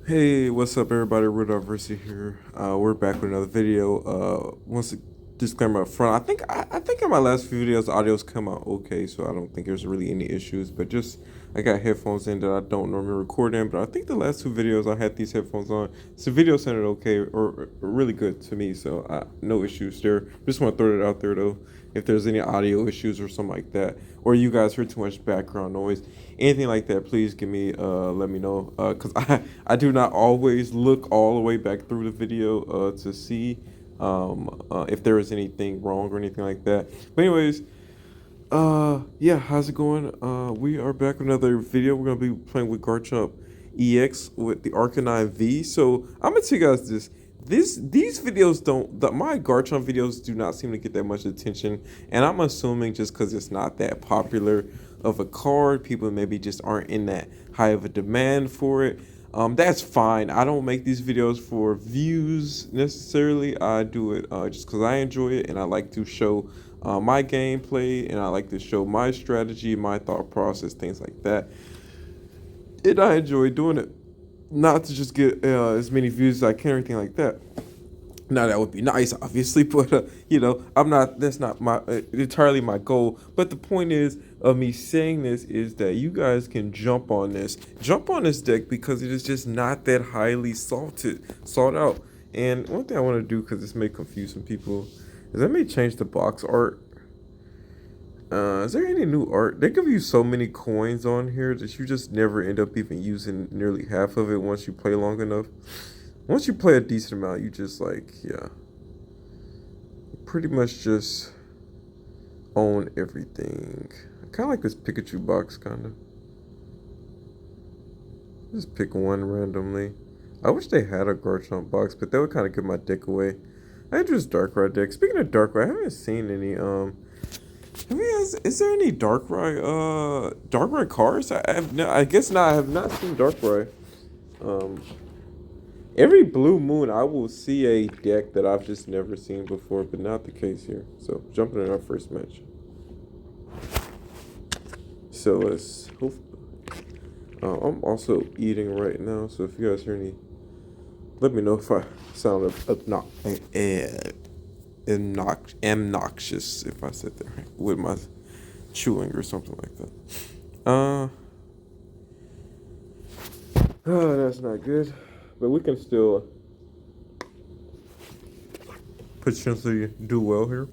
Hey, what's up, everybody? Rudolph Versi here. We're back with another video. Once a disclaimer up front, I think in my last few videos, the audio's come out okay, so I don't think there's really any issues. But just I got headphones in that I don't normally record in, but I think the last two videos I had these headphones on, so the video sounded okay or really good to me. So no issues there. Just want to throw it out there though. If there's any audio issues or something like that, or you guys heard too much background noise, anything like that, please give me let me know, because I do not always look all the way back through the video to see if there is anything wrong or anything like that. But anyways, yeah, how's it going? We are back with another video. We're gonna be playing with Garchomp EX with the Arcanin V. So I'm gonna tell you guys this. These videos don't my Garchomp videos do not seem to get that much attention, and I'm assuming just because it's not that popular of a card, people maybe just aren't in that high of a demand for it. That's fine. I don't make these videos for views necessarily. I do it just because I enjoy it and I like to show my gameplay and I like to show my strategy, my thought process, things like that. And I enjoy doing it. Not to just get as many views as I can or anything like that. Now that would be nice, obviously, but I'm not. That's not my entirely my goal. But the point is of me saying this is that you guys can jump on this deck because it is just not that highly sought out. And one thing I want to do because this may confuse some people is I may change the box art. Is there any new art? They give you so many coins on here that you just never end up even using nearly half of it once you play long enough. Once you play a decent amount, you just pretty much just own everything. I kind of like this Pikachu box, kind of. Just pick one randomly. I wish they had a Garchomp box, but that would kind of give my deck away. I just Darkrai deck. Speaking of Darkrai, I haven't seen any have you guys, is there any Darkrai cards? I guess not. I have not seen Darkrai. Um, every blue moon, I will see a deck that I've just never seen before, but not the case here. So jumping in our first match. So let's hope. I'm also eating right now, so if you guys hear any, let me know if I sound obnoxious if I said that right, with my chewing or something like that. That's not good, but we can still potentially do well here.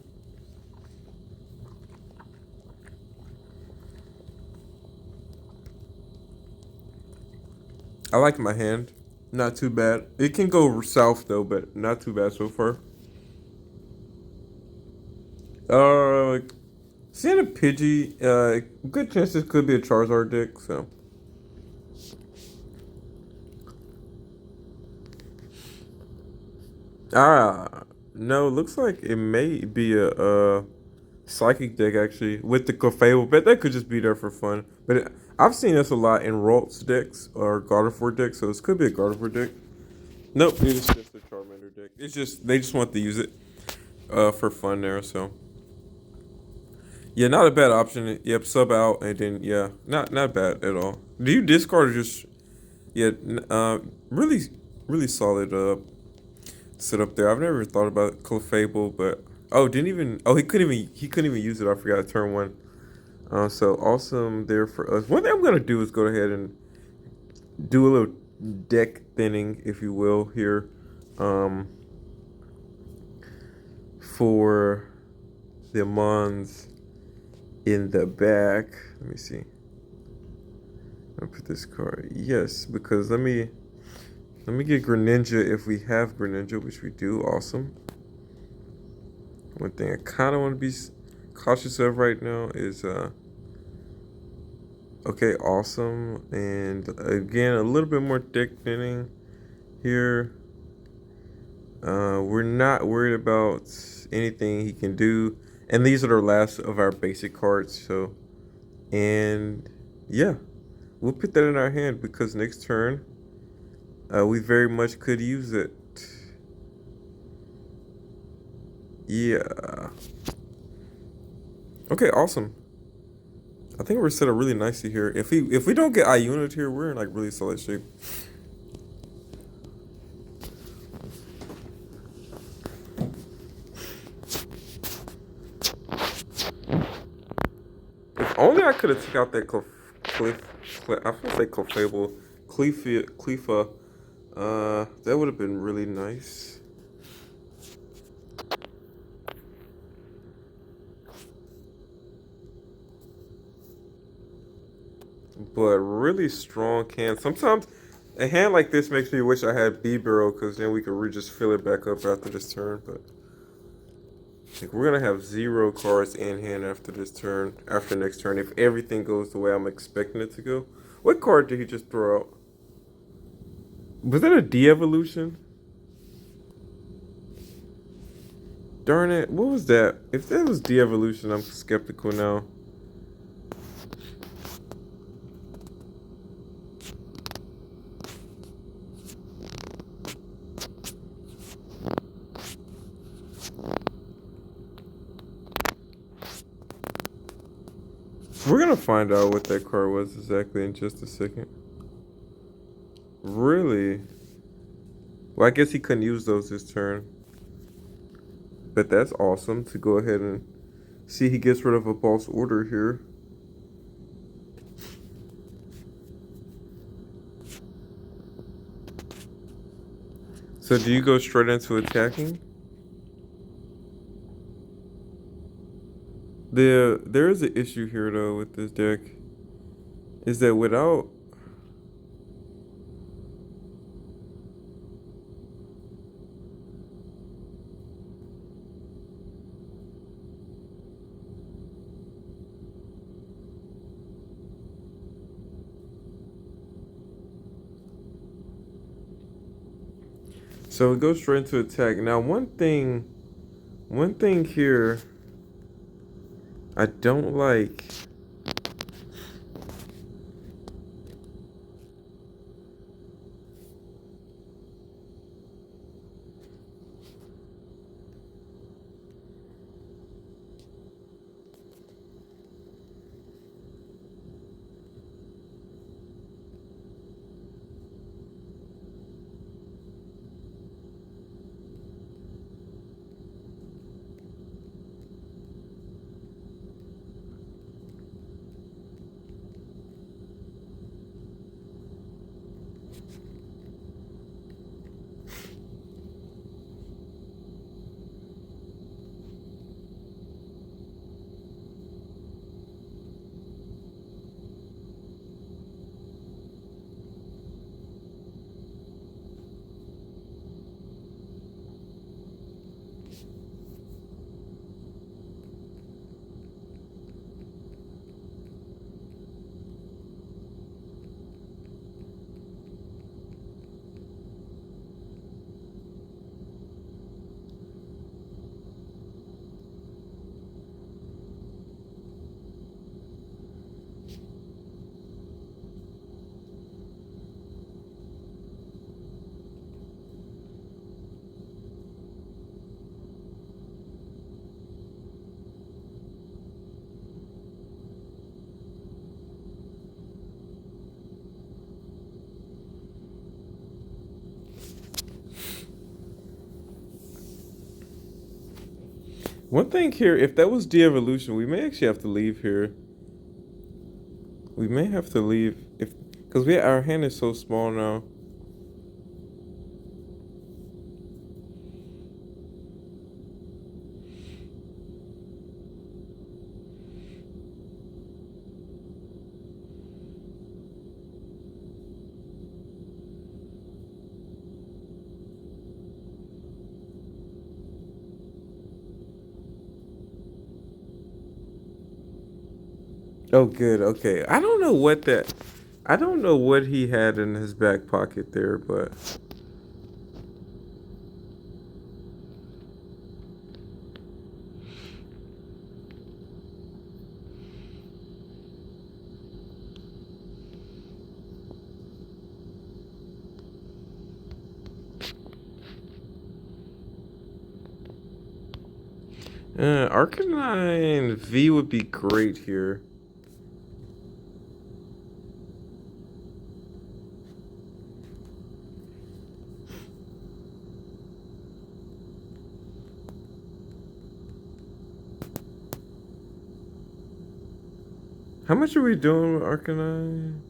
I like my hand. Not too bad. It can go south though, but not too bad so far. Uh, Seeing a Pidgey, good chance this could be a Charizard deck, so. No, looks like it may be a Psychic deck actually with the Clefable, but that could just be there for fun. But I've seen this a lot in Ralts decks or Gardevoir decks, so this could be a Gardevoir deck. Nope, it's just a Charmander deck. It's just they just want to use it for fun there, so. Yeah, not a bad option. Yep, sub out and then yeah, not bad at all. Do you discard or just yeah, really really solid setup there. I've never thought about Clefable, but he couldn't even use it. I forgot turn one. So awesome there for us. One thing I'm gonna do is go ahead and do a little deck thinning, if you will, here, for the Mons in the back. Let me see. I'll put this card. Yes, because let me get Greninja if we have Greninja, which we do. Awesome. One thing I kind of want to be cautious of right now is okay, awesome. And again, a little bit more deck thinning here. We're not worried about anything he can do. And these are the last of our basic cards, so and yeah, we'll put that in our hand because next turn we very much could use it. Yeah. Okay, awesome. I think we're set up really nicely here. If we don't get Ionut here, we're in like really solid shape. could have took out that I feel like Clefable, Clefa. That would have been really nice. But really strong hand. Sometimes a hand like this makes me wish I had B-Barrel because then we could just fill it back up after this turn. But like, we're gonna have 0 cards in hand after this turn, after next turn, if everything goes the way I'm expecting it to go. What card did he just throw out? Was that a de-evolution? Darn it, what was that? If that was de-evolution, I'm skeptical now. We're gonna find out what that card was exactly in just a second. Really? Well, I guess he couldn't use those this turn. But that's awesome to go ahead and see he gets rid of a false order here. So do you go straight into attacking? There is an issue here though with this deck. Is that without so it goes straight into attack. Now one thing here I don't like. One thing here, if that was de-evolution, we may actually have to leave here. We may have to leave if because our hand is so small now. Oh, good. Okay. I don't know what he had in his back pocket there, but Arcanine V would be great here. How much are we doing with Arcanine?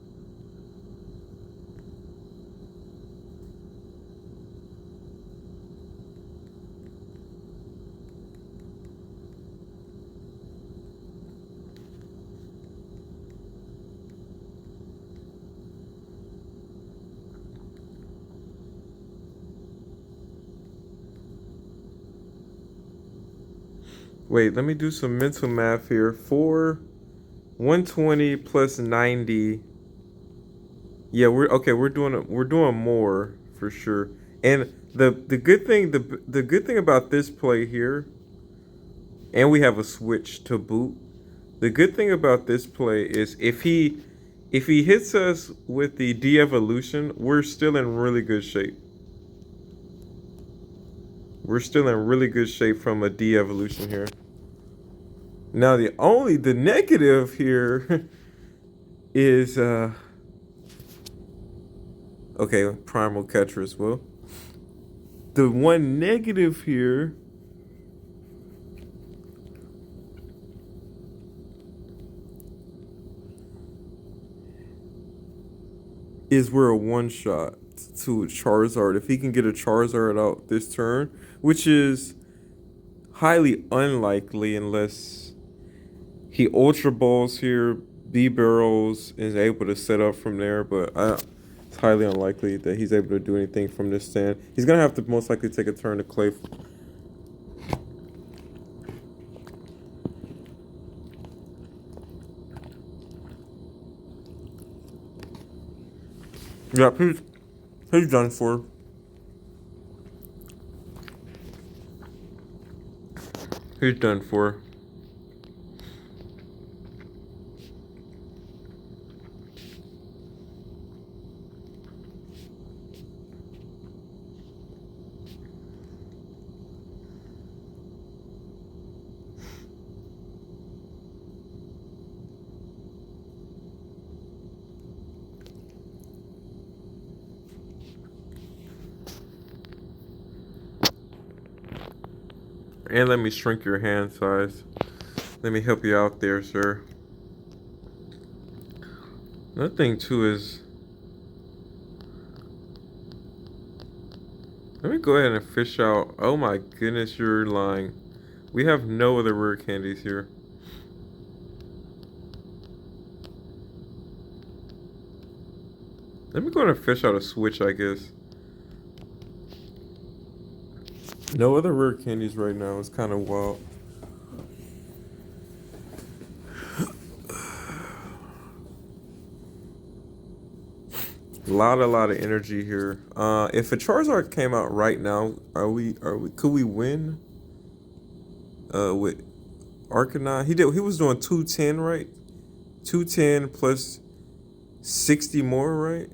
Wait, let me do some mental math here. 120 plus 90. Yeah, we're okay. We're doing more for sure. And the good thing the good thing about this play here, and we have a switch to boot. The good thing about this play is if he hits us with the de-evolution, we're still in really good shape. We're still in really good shape from a de-evolution here. Now the negative here is okay, primal catcher as well. The one negative here is we're a one shot to Charizard. If he can get a Charizard out this turn, which is highly unlikely unless he Ultra Balls here, B Barrels is able to set up from there, but it's highly unlikely that he's able to do anything from this stand. He's gonna have to most likely take a turn to Clay. Yeah, he's done for. He's done for. And let me shrink your hand size. Let me help you out there, sir. Another thing too is, let me go ahead and fish out. Oh my goodness, you're lying. We have no other rare candies here. Let me go ahead and fish out a switch, I guess. No other rare candies right now. It's kind of wild. A lot of energy here. If a Charizard came out right now, could we win? With Arcanine, he was doing 210, right? 210 plus 60 more, right?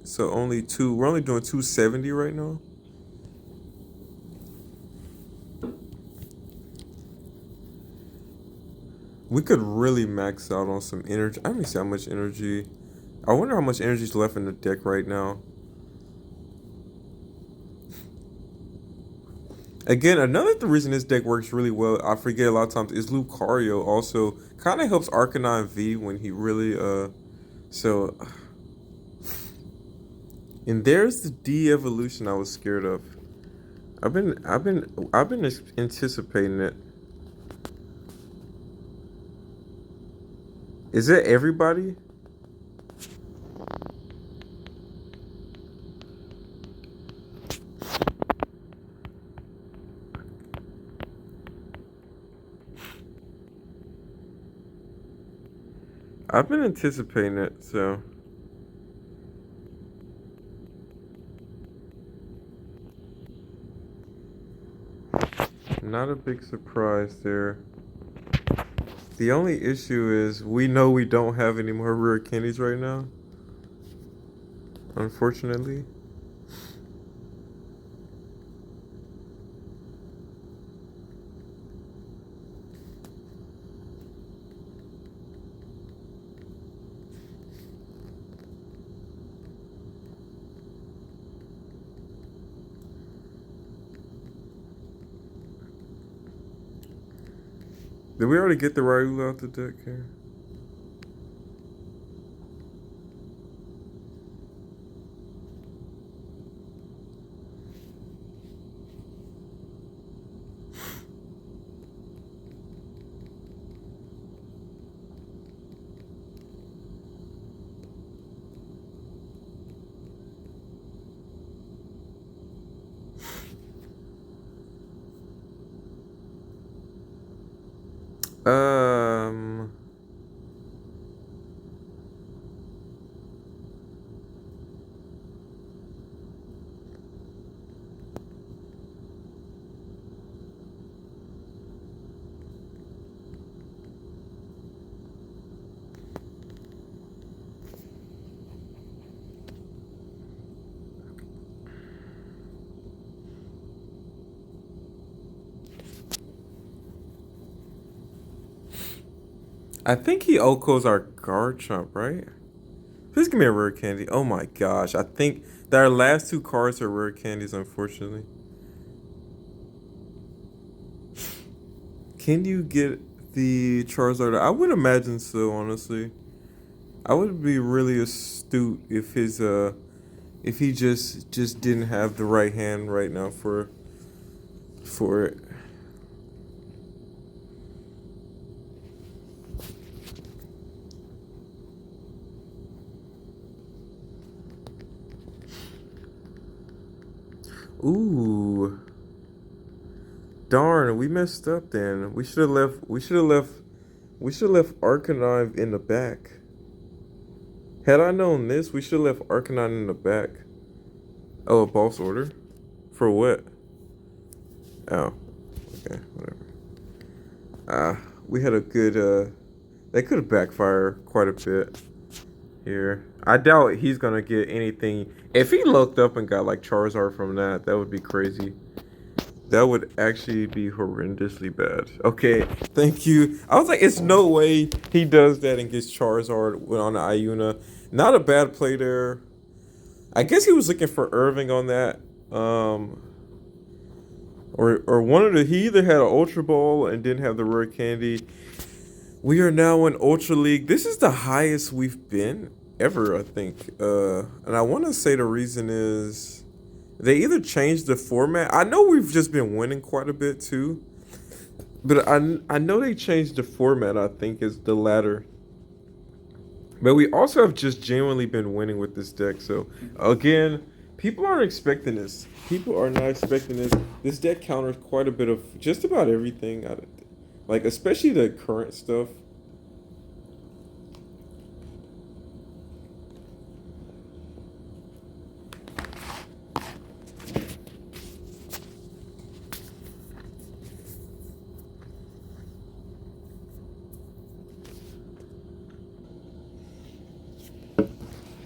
So only two. We're only doing 270 right now. We could really max out on some energy. I don't see how much energy. I wonder how much energy is left in the deck right now. Again, another reason this deck works really well, I forget a lot of times, is Lucario also kind of helps Arcanine V when he really so. And there's the de-evolution I was scared of. I've been anticipating it. Is it everybody? I've been anticipating it, so. Not a big surprise there. The only issue is we know we don't have any more rare candies right now. Unfortunately. Did we already get the Ryula out the deck here? I think he Okos our Garchomp, right? Please give me a rare candy. Oh my gosh. I think that our last two cards are rare candies, unfortunately. Can you get the Charizard? I would imagine so, honestly. I would be really astute if his if he just didn't have the right hand right now for it. Ooh. Darn, we messed up then. We should have left Arcanine in the back. Had I known this, we should have left Arcanine in the back. Oh, a boss order? For what? Oh. Okay, whatever. We had a good they could have backfired quite a bit here. I doubt he's gonna get anything. If he looked up and got like Charizard from that, that would be crazy. That would actually be horrendously bad. Okay, thank you. I was like, it's no way he does that and gets Charizard on the Iuna. Not a bad play there. I guess he was looking for Irving on that. Or one of the he either had an Ultra Ball and didn't have the rare candy. We are now in Ultra League. This is the highest we've been ever, I think. And I want to say the reason is they either changed the format. I know we've just been winning quite a bit too, but I know they changed the format. I think is the latter. But we also have just genuinely been winning with this deck. So again, people aren't expecting this. People are not expecting this. This deck counters quite a bit of just about everything. Like especially the current stuff.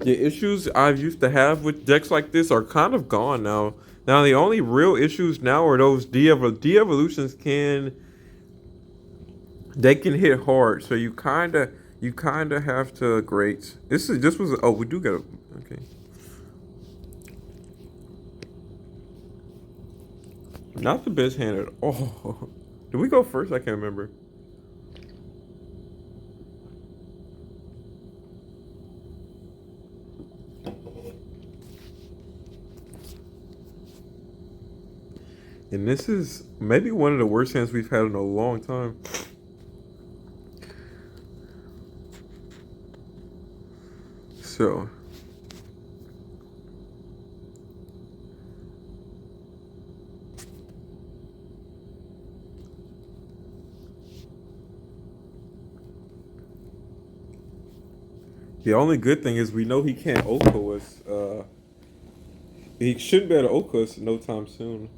The issues I've used to have with decks like this are kind of gone now. Now the only real issues now are those de-evolutions they can hit hard. So you kinda have to grate. This was oh we do get a okay. Not the best hand at all. Did we go first? I can't remember. And this is maybe one of the worst hands we've had in a long time. So the only good thing is we know he can't Oko us. He shouldn't be able to Oko us no time soon.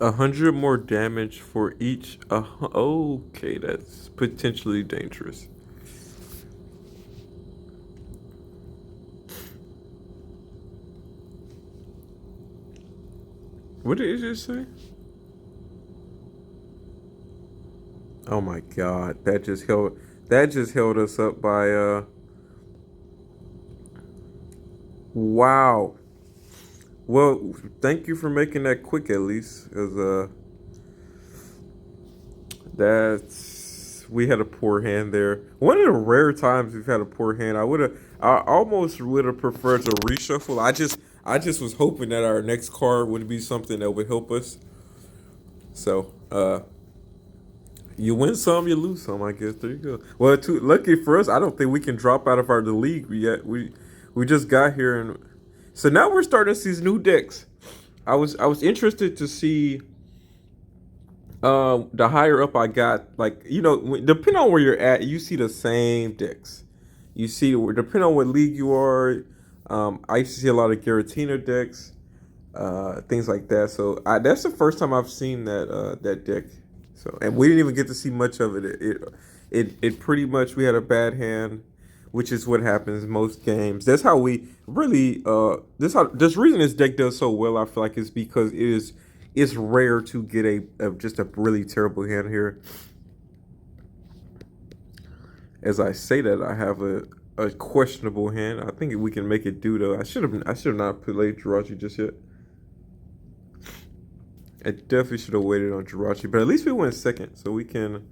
A 100 more damage for each. Okay, that's potentially dangerous. What did it just say? Oh my god, that just held us up by wow. Well, thank you for making that quick at least, as that's we had a poor hand there. One of the rare times we've had a poor hand. I almost would have preferred to reshuffle. I just was hoping that our next card would be something that would help us. So, you win some, you lose some. I guess there you go. Well, too lucky for us, I don't think we can drop out of our the league yet. We just got here, and so now we're starting to see these new decks. I was interested to see the higher up I got, like depending on where you're at, you see the same decks. You see, depending on what league you are. I used to see a lot of Giratina decks, things like that. So that's the first time I've seen that deck. So, and we didn't even get to see much of it. It pretty much, we had a bad hand, which is what happens in most games. That's how we really this reason this deck does so well. I feel like is because it's rare to get a just a really terrible hand here. As I say that, I have a questionable hand. I think we can make it do though. I should have not played Jirachi just yet. I definitely should have waited on Jirachi, but at least we went second, so we can.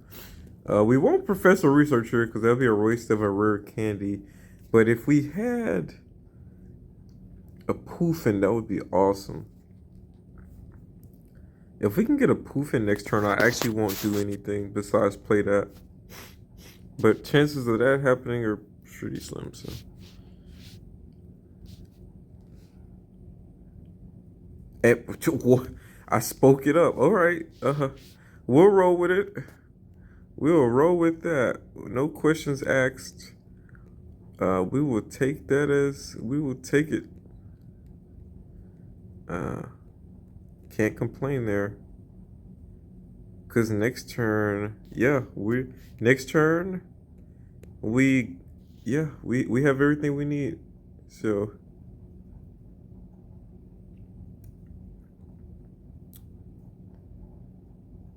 We won't Professor Researcher because that'll be a waste of a rare candy. But if we had a Poofin, that would be awesome. If we can get a Poofin next turn, I actually won't do anything besides play that. But chances of that happening are pretty slim. So. I spoke it up. All right. We'll roll with it. We'll roll with that. No questions asked. We will take that as we will take it. Can't complain there. Cause next turn, we have everything we need. So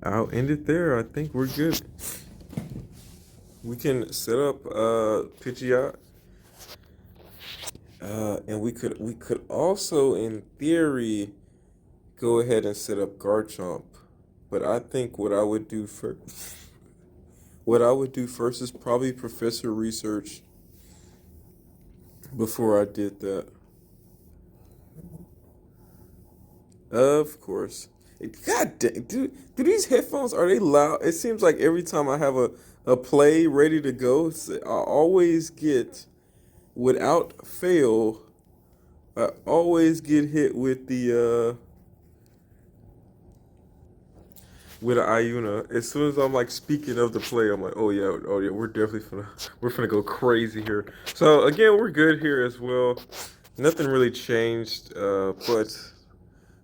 I'll end it there. I think we're good. We can set up Pidgeot. And we could also, in theory, go ahead and set up Garchomp. But I think what I would do first is probably Professor Research before I did that. Of course. God dang, do these headphones, are they loud? It seems like every time I have a play ready to go, I always get, without fail, I always get hit with the with an Iuna. As soon as I'm like speaking of the play, I'm like, oh yeah, we're definitely finna go crazy here. So again, we're good here as well. Nothing really changed, but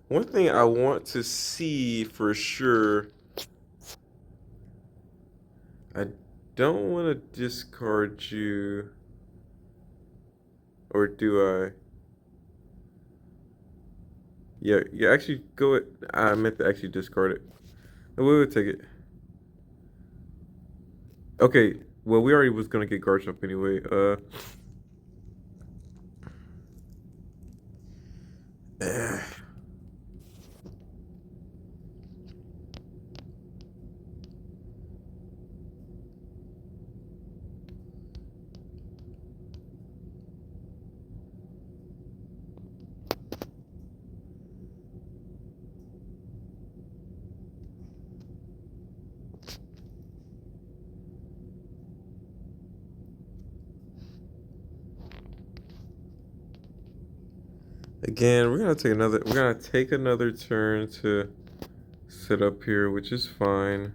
one thing I want to see for sure, I don't want to discard you, or do I? Yeah, actually go it. I meant to actually discard it. We would take it. Okay, well, we already was gonna get Garchomp anyway. Again, we're gonna take another turn to set up here, which is fine.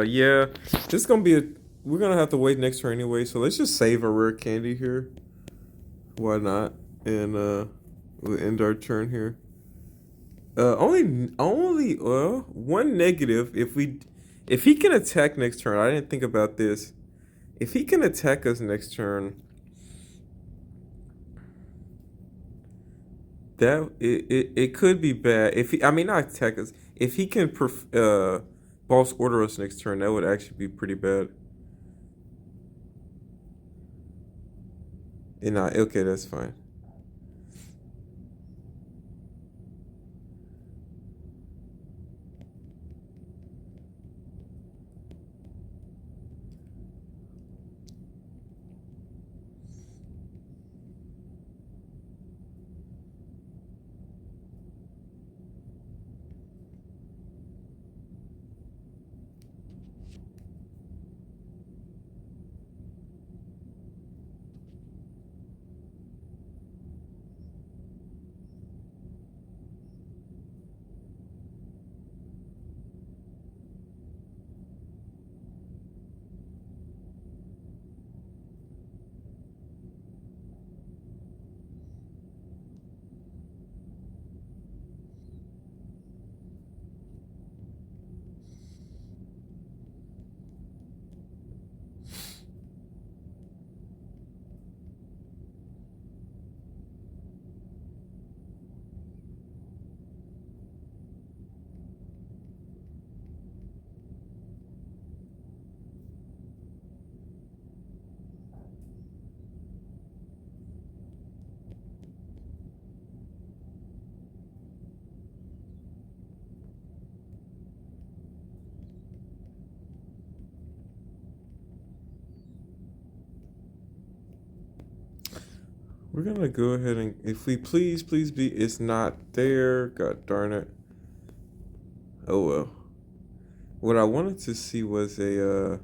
Yeah, this is gonna be we're gonna have to wait next turn anyway, so let's just save a rare candy here. Why not? And we'll end our turn here. Only one negative if he can attack next turn. I didn't think about this. If he can attack us next turn, that it could be bad. If he, I mean, not attack us. If he can boss order us next turn, that would actually be pretty bad. And okay, that's fine. we're gonna go ahead and, if we please be, it's not there. God darn it. Oh well. What I wanted to see was a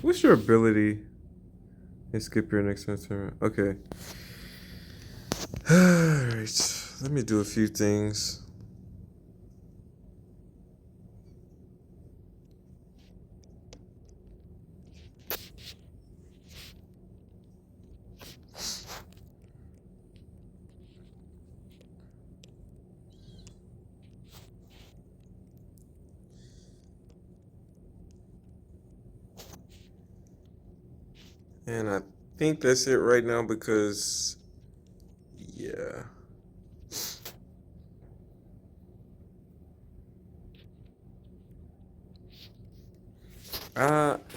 what's your ability? And skip your next turn. Okay. Alright. Let me do a few things. And I think that's it right now because, yeah.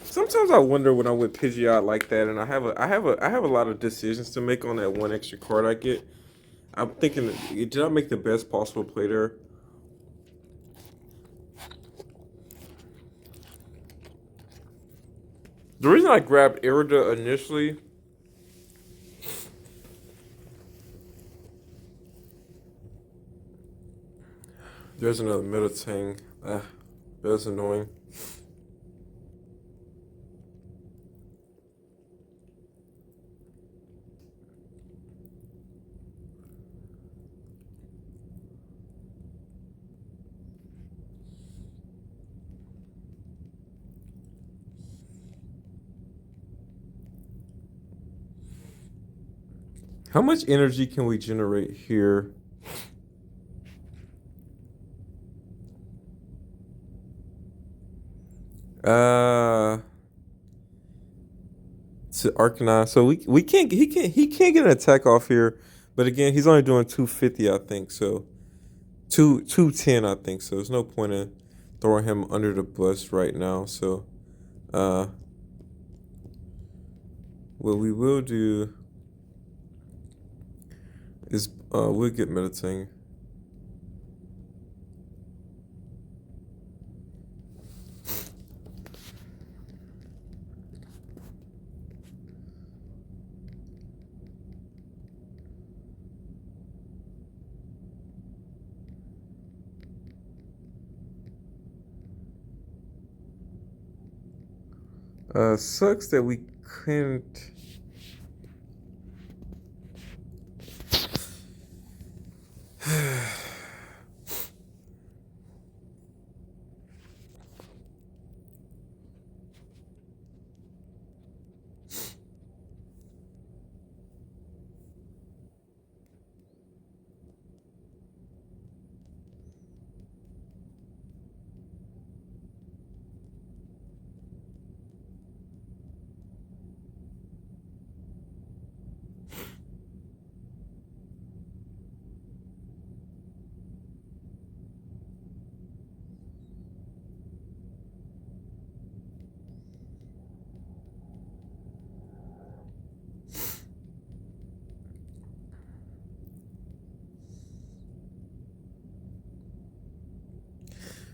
Sometimes I wonder when I'm with Pidgeot like that, and I have a lot of decisions to make on that one extra card I get. I'm thinking, did I make the best possible play there? The reason I grabbed Irida initially, there's another Meditang. That's annoying. How much energy can we generate here? To Arcanin. So we can't he can't get an attack off here. But again, he's only doing 250, I think. So 210, I think. So there's no point in throwing him under the bus right now. So what we will do is we'll get Meditating. Sucks that we couldn't.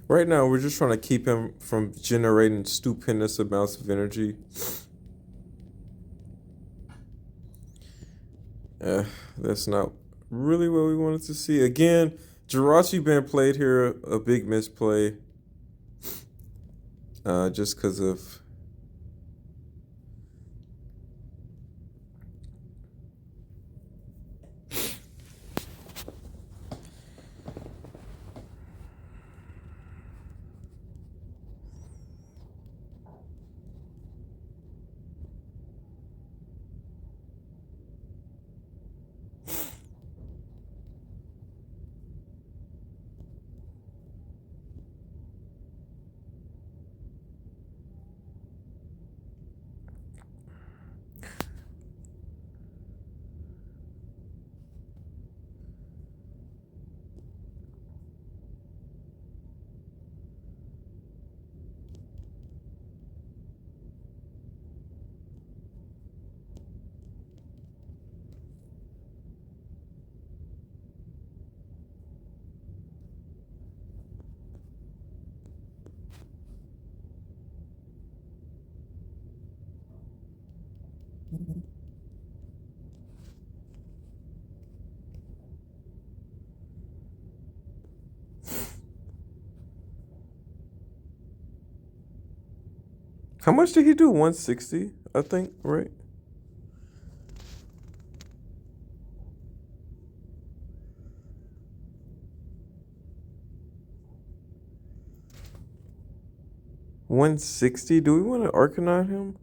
Right now, we're just trying to keep him from generating stupendous amounts of energy. That's not really what we wanted to see. Again, Jirachi being played here, a big misplay. Just because of. How much did he do? 160, I think, right? $160. Do we want to Arcanine him?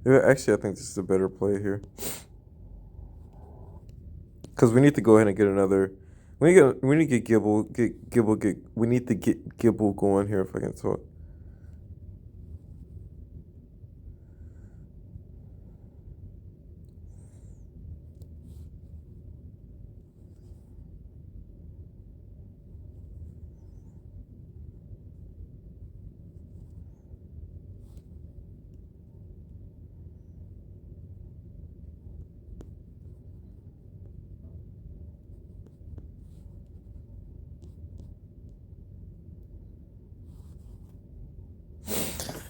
Yeah, actually, I think this is a better play here. Because we need to go ahead and get another. We need to get Gibble. We need to get Gibble going here if I can talk.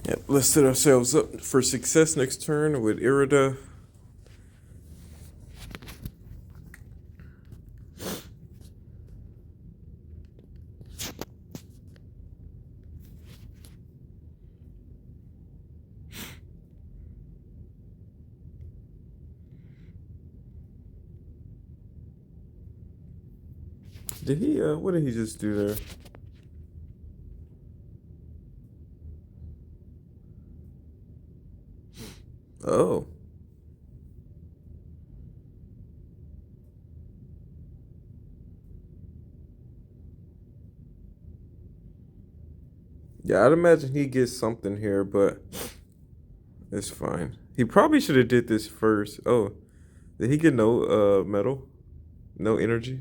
Yep, let's set ourselves up for success next turn with Irida. Did he, what did he just do there? Oh. Yeah, I'd imagine he gets something here, but it's fine. He probably should have did this first. Oh, did he get no metal? No energy?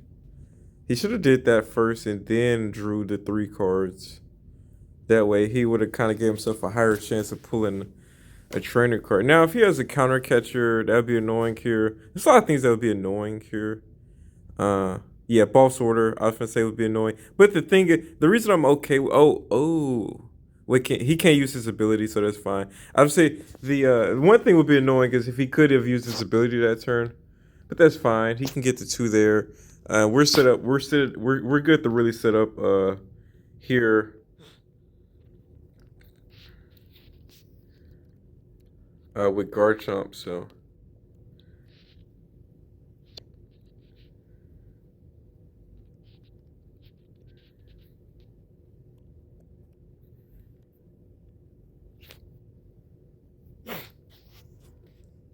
He should have did that first and then drew the 3 cards. That way he would have kind of gave himself a higher chance of pulling a trainer card. Now, if he has a counter catcher, that would be annoying here. There's a lot of things that would be annoying here. Yeah, boss order, I was gonna say would be annoying. But the thing is, the reason I'm okay with, wait, he can't use his ability, so that's fine. I would say the one thing would be annoying is if he could have used his ability that turn. But that's fine. He can get the 2 there. We're set up. We're good to really set up here. With Garchomp, so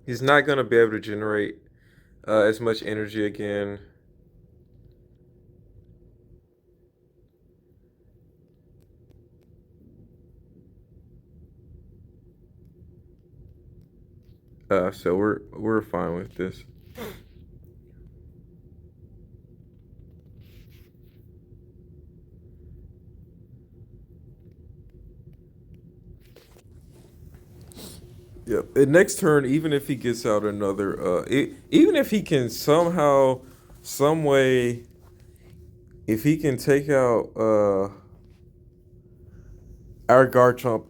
he's not gonna be able to generate as much energy again. So we're fine with this. Yep. And next turn, even if he gets out another, even if he can somehow, some way, if he can take out our Garchomp,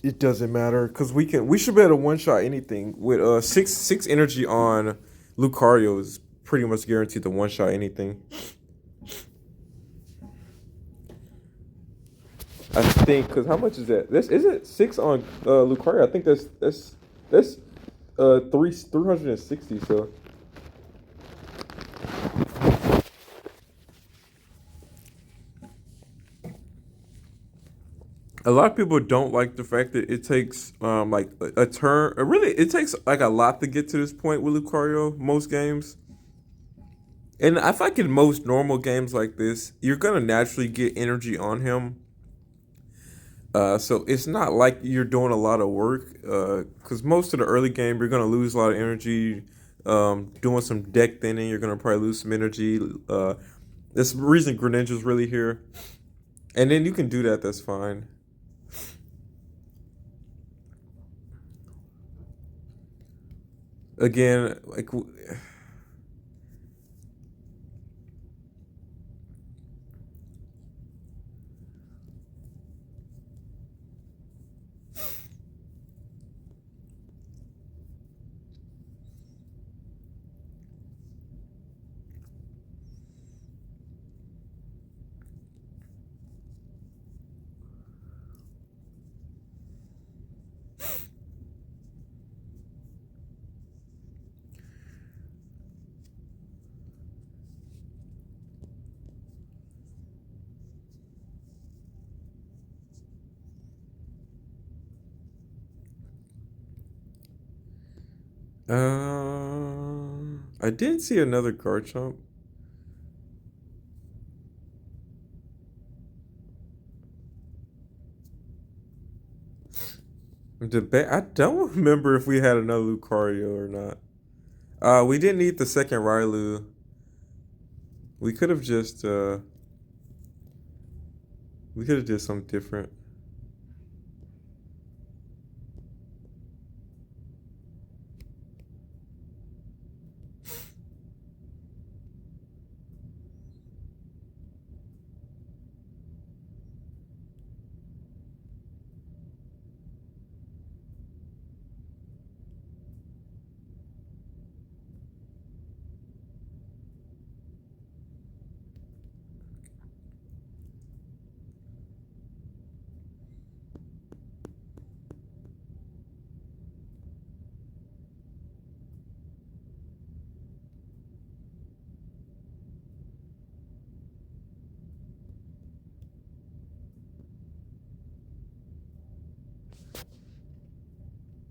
it doesn't matter because we should be able to one shot anything with six energy on Lucario is pretty much guaranteed to one shot anything. I think because how much is that? This is it 6 on Lucario. I think that's 360. So a lot of people don't like the fact that it takes like a turn. Really, it takes like a lot to get to this point with Lucario. Most games. And I feel like in most normal games like this, you're gonna naturally get energy on him. So it's not like you're doing a lot of work. Because most of the early game, you're gonna lose a lot of energy. Doing some deck thinning, you're gonna probably lose some energy. That's the reason Greninja's really here. And then you can do that. That's fine. Again, like I did see another Garchomp. I don't remember if we had another Lucario or not. We didn't need the second Rylu. We could have just we could have did something different.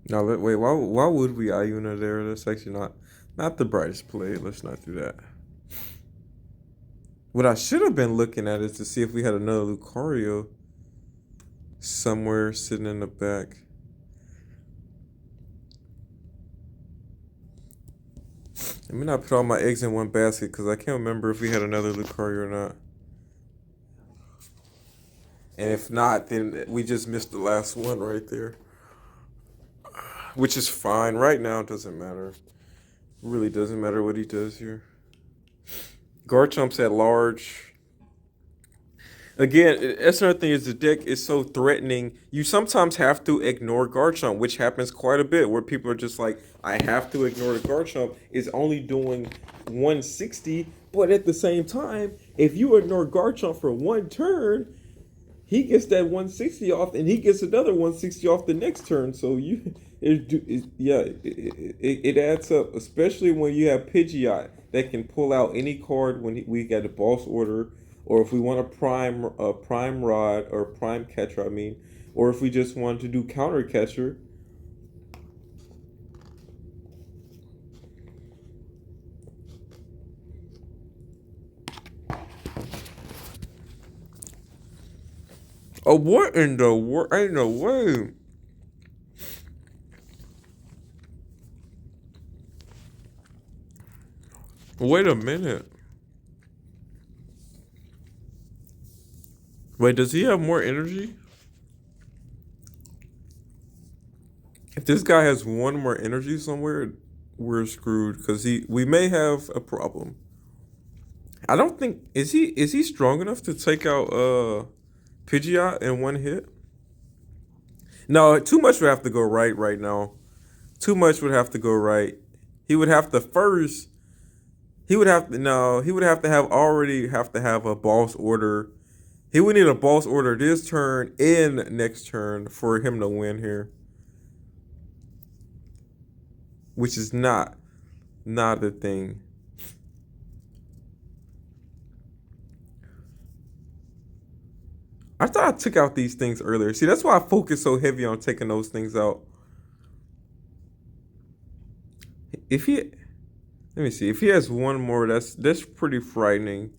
Now, wait. Why would we Iuna there? That's actually not the brightest play. Let's not do that. What I should have been looking at is to see if we had another Lucario somewhere sitting in the back. Let me not put all my eggs in one basket because I can't remember if we had another Lucario or not. And if not, then we just missed the last one right there. Which is fine. Right now, it doesn't matter. It really doesn't matter what he does here. Garchomp's at large. Again, that's another thing is the deck is so threatening. You sometimes have to ignore Garchomp, which happens quite a bit, where people are just like, I have to ignore the Garchomp. It's only doing 160, but at the same time, if you ignore Garchomp for one turn, he gets that 160 off, and he gets another 160 off the next turn. So it adds up, especially when you have Pidgeot that can pull out any card when we get a boss order, or if we want a prime rod or prime catcher. I mean, or if we just want to do counter catcher. Oh, what in the world? Ain't no way. Wait a minute. Wait, does he have more energy? If this guy has one more energy somewhere, we're screwed because we may have a problem. I don't think is he strong enough to take out Pidgeot in one hit? No, too much would have to go right now. Too much would have to go right. He would have to first. He would have to no. He would have to have a boss order. He would need a boss order this turn and next turn for him to win here, which is not the thing. I thought I took out these things earlier. See, that's why I focus so heavy on taking those things out. If he, let me see. If he has one more, that's pretty frightening.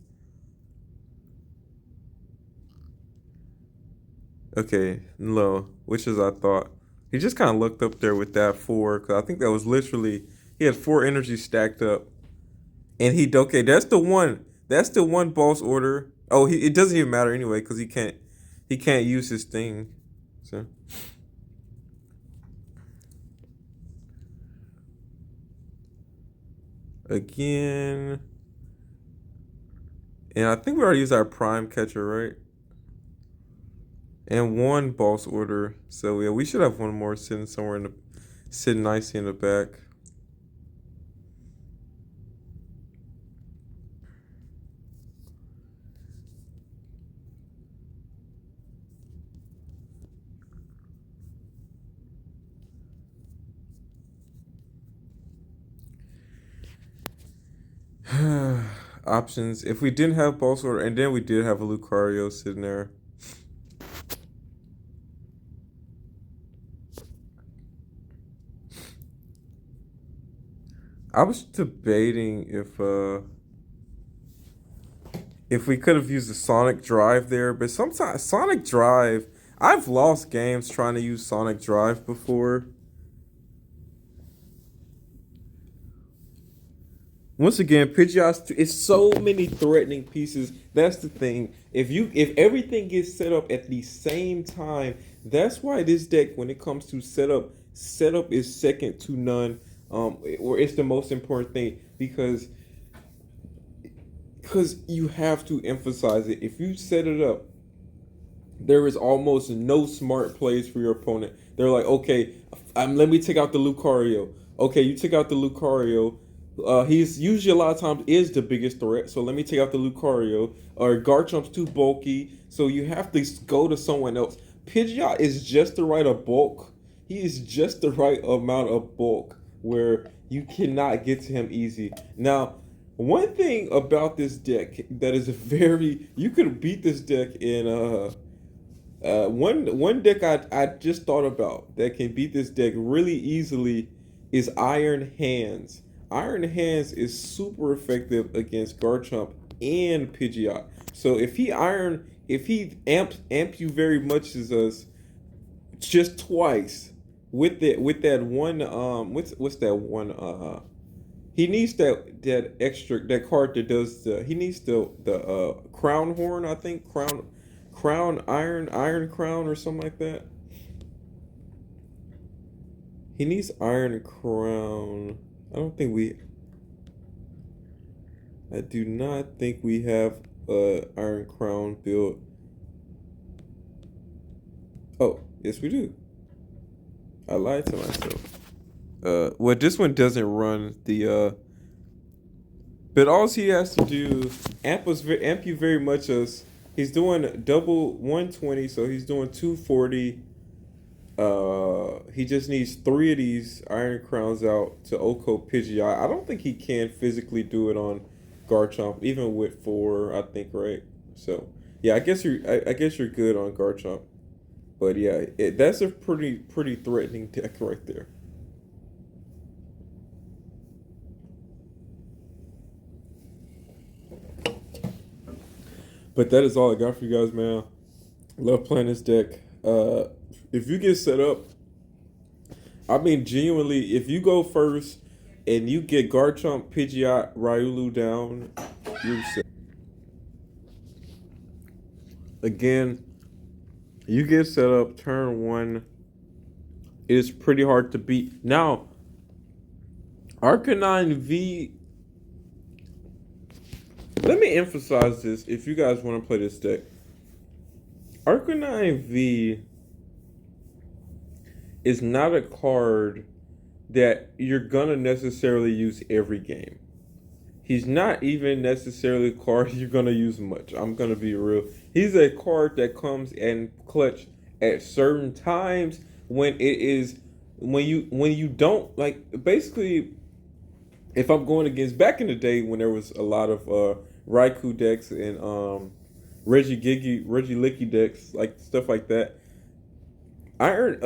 Okay, low, which is I thought. He just kind of looked up there with that four, because I think that was literally, he had four energies stacked up. And okay, that's the one. That's the one boss order. Oh, it doesn't even matter anyway, because he can't use his thing. So. Again. And I think we already used our prime catcher, right? And one boss order. So yeah, we should have one more sitting somewhere sitting nicely in the back. Options. If we didn't have boss order, and then we did have a Lucario sitting there. I was debating if we could have used the Sonic Drive there, but sometimes Sonic Drive, I've lost games trying to use Sonic Drive before. Once again, Pidgeot's it's so many threatening pieces. That's the thing. If everything gets set up at the same time, that's why this deck, when it comes to setup is second to none. Or it's the most important thing because you have to emphasize it. If you set it up, there is almost no smart plays for your opponent. They're like, okay, let me take out the Lucario. Okay, you took out the Lucario. He's usually a lot of times is the biggest threat, so let me take out the Lucario. Or Garchomp's too bulky, so you have to go to someone else. Pidgeot is just the right of bulk. He is just the right amount of bulk where you cannot get to him easy. Now, one thing about this deck that is very you could beat this deck in one deck I just thought about that can beat this deck really easily is Iron Hands. Iron Hands is super effective against Garchomp and Pidgeot. So if he amp you very much as us just twice with that one what's that one he needs that extra that card that does the he needs the crown horn, I think crown iron crown or something like that. He needs iron crown. I don't think we I do not think we have iron crown built. Oh, yes we do. I lied to myself. Well, this one doesn't run the but all he has to do amp you very much as he's doing double 120, so he's doing 240. He just needs 3 of these Iron Crowns out to Oko Pidgeot. I don't think he can physically do it on Garchomp, even with 4, I think, right? So yeah, I guess you're good on Garchomp. But yeah, that's a pretty threatening deck right there. But that is all I got for you guys, man. Love playing this deck. If you get set up, I mean, genuinely, if you go first and you get Garchomp, Pidgeot, Ryulu down, you're set. Again, you get set up turn 1. It is pretty hard to beat. Now, Arcanine V. Let me emphasize this if you guys want to play this deck. Arcanine V is not a card that you're gonna necessarily use every game. He's not even necessarily a card you're gonna use much. I'm gonna be real. He's a card that comes in clutch at certain times when it is when you don't like basically if I'm going against back in the day when there was a lot of Raikou decks and Reggie Licky decks, like stuff like that. Iron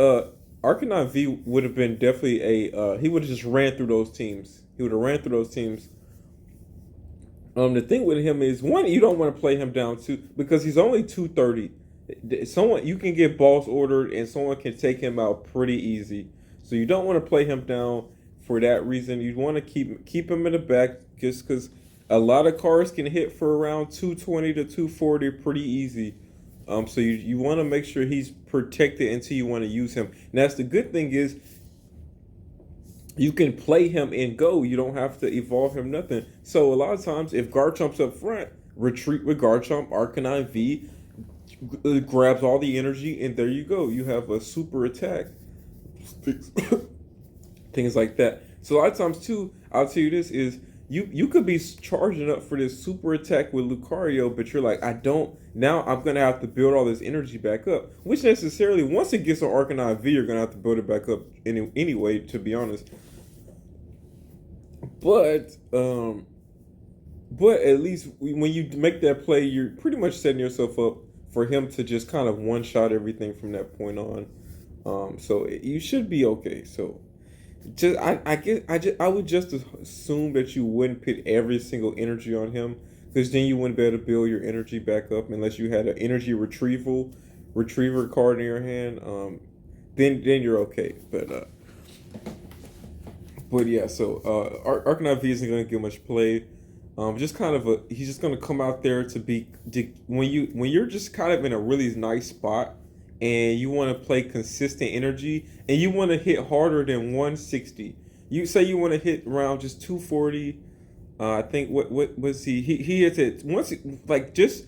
Arcanine V would have been definitely a he would have just ran through those teams. He would have ran through those teams. The thing with him is one, you don't want to play him down too because he's only 230. Someone you can get boss ordered and someone can take him out pretty easy. So you don't want to play him down for that reason. You want to keep him in the back just because a lot of cards can hit for around 220 to 240 pretty easy. So you want to make sure he's protected until you want to use him. And that's the good thing is you can play him and go. You don't have to evolve him, nothing. So a lot of times if Garchomp's up front, retreat with Garchomp, Arcanine V grabs all the energy, and there you go. You have a super attack. Things like that. So a lot of times too, I'll tell you this is you could be charging up for this super attack with Lucario, but you're like, I don't. Now I'm gonna have to build all this energy back up, which necessarily once it gets on Arcanine V, you're gonna have to build it back up anyway. To be honest, but at least when you make that play, you're pretty much setting yourself up for him to just kind of one shot everything from that point on. So you should be okay. So Just I guess I would just assume that you wouldn't put every single energy on him, because then you wouldn't be able to build your energy back up unless you had an energy retriever card in your hand. Then you're okay. But yeah, so Arcanine V isn't going to get much play. Just kind of he's just going to come out there when you're just kind of in a really nice spot, and you want to play consistent energy, and you want to hit harder than 160. You say you want to hit around just 240. I think what was he hits it once, like just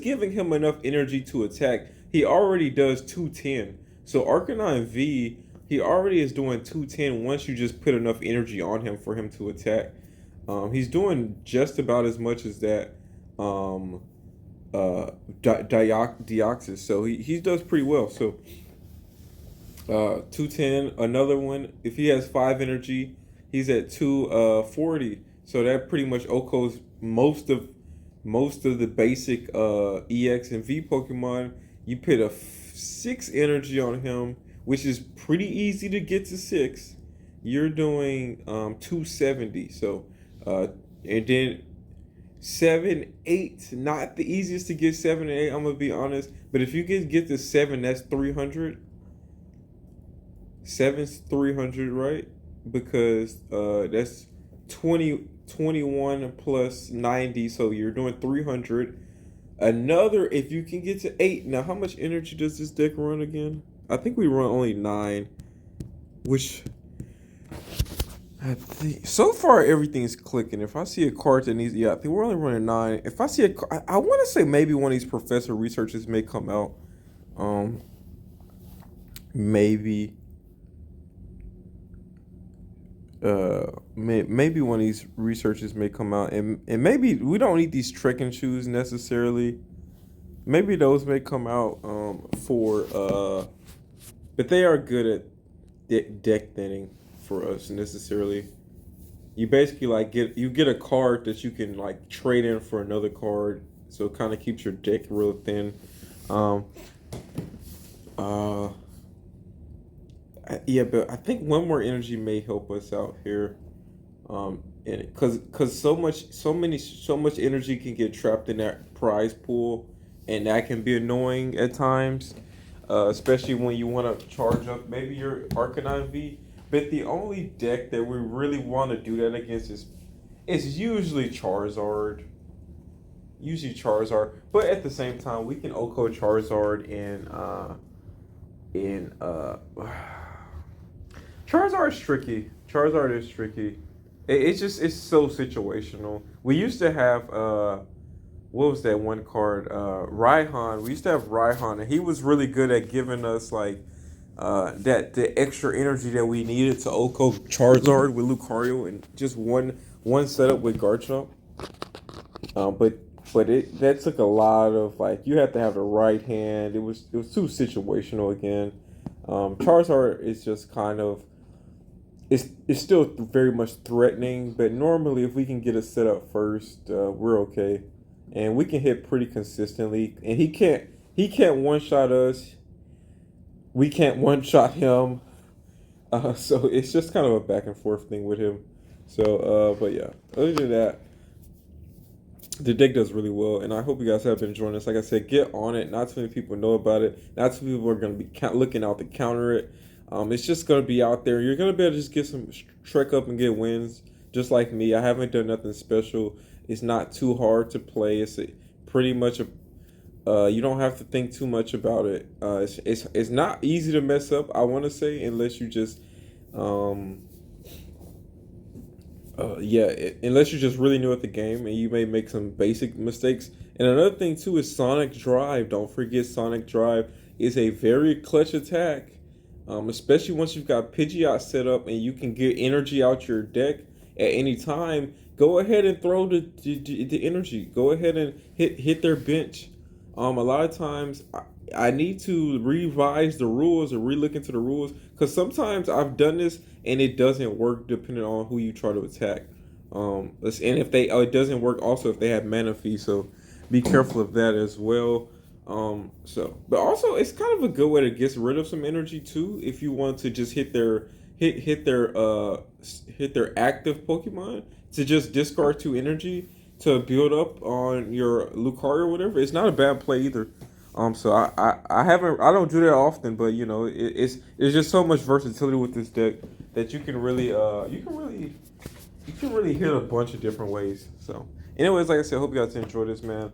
giving him enough energy to attack. He already does 210. So Arcanine V, he already is doing 210 once you just put enough energy on him for him to attack. He's doing just about as much as that Deoxys, so he does pretty well. So 210, another one. If he has 5 energy, he's at 240. So that pretty much OHKOs most of the basic EX and V Pokemon. You put a 6 energy on him, which is pretty easy to get to 6. You're doing 270. So and then 7, 8, not the easiest to get 7 and 8. I'm gonna be honest, but if you can get to 7, that's 300. 7's 300, right? Because that's 21 plus 90, so you're doing 300. Another, if you can get to 8. Now, how much energy does this deck run again? I think we run only 9, which I think so far everything's clicking. If I see a card that needs, yeah, I think we're only running 9. If I see I want to say maybe one of these professor researchers may come out. Maybe. Maybe one of these researchers may come out, and maybe we don't need these trekking shoes necessarily. Maybe those may come out but they are good at deck thinning for us necessarily. You basically like get a card that you can like trade in for another card, so it kind of keeps your deck real thin. Yeah, but I think one more energy may help us out here, because so much energy can get trapped in that prize pool, and that can be annoying at times, especially when you want to charge up maybe your Arcanine V. But the only deck that we really want to do that against is usually Charizard. Usually Charizard, but at the same time we can OHKO Charizard in Charizard is tricky. Charizard is tricky. It's so situational. We used to have what was that one card? Raihan. We used to have Raihan, and he was really good at giving us like the extra energy that we needed to OHKO Charizard with Lucario and just one setup with Garchomp. But that took a lot of like you had to have the right hand. It was too situational again. Charizard is just kind of it's still very much threatening, but normally if we can get a setup first, we're okay, and we can hit pretty consistently. And he can't one shot us. We can't one shot him. So it's just kind of a back and forth thing with him. So but yeah, other than that, the deck does really well, and I hope you guys have been enjoying this. Like I said, get on it. Not too many people know about it. Not too many people are going to be looking out to counter it. It's just going to be out there. You're going to be able to just get some trek up and get wins, just like me. I haven't done nothing special. It's not too hard to play. It's pretty much you don't have to think too much about it. It's not easy to mess up, I want to say, unless you just unless you're just really new at the game, and you may make some basic mistakes. And another thing too is Sonic Drive. Don't forget Sonic Drive is a very clutch attack, especially once you've got Pidgeot set up and you can get energy out your deck at any time. Go ahead and throw the energy. Go ahead and hit their bench. A lot of times I need to revise the rules or relook into the rules, because sometimes I've done this and it doesn't work depending on who you try to attack. And if it doesn't work also if they have Manaphy, so be careful of that as well. But also it's kind of a good way to get rid of some energy too, if you want to just hit their hit their active Pokemon to just discard 2 energy to build up on your Lucario or whatever. It's not a bad play either. So I don't do that often, but you know it's just so much versatility with this deck that you can really hit a bunch of different ways. So, anyways, like I said, hope you guys enjoyed this, man.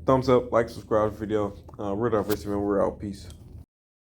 Thumbs up, like, subscribe to the video. We're Diversity, man. We're out. Peace.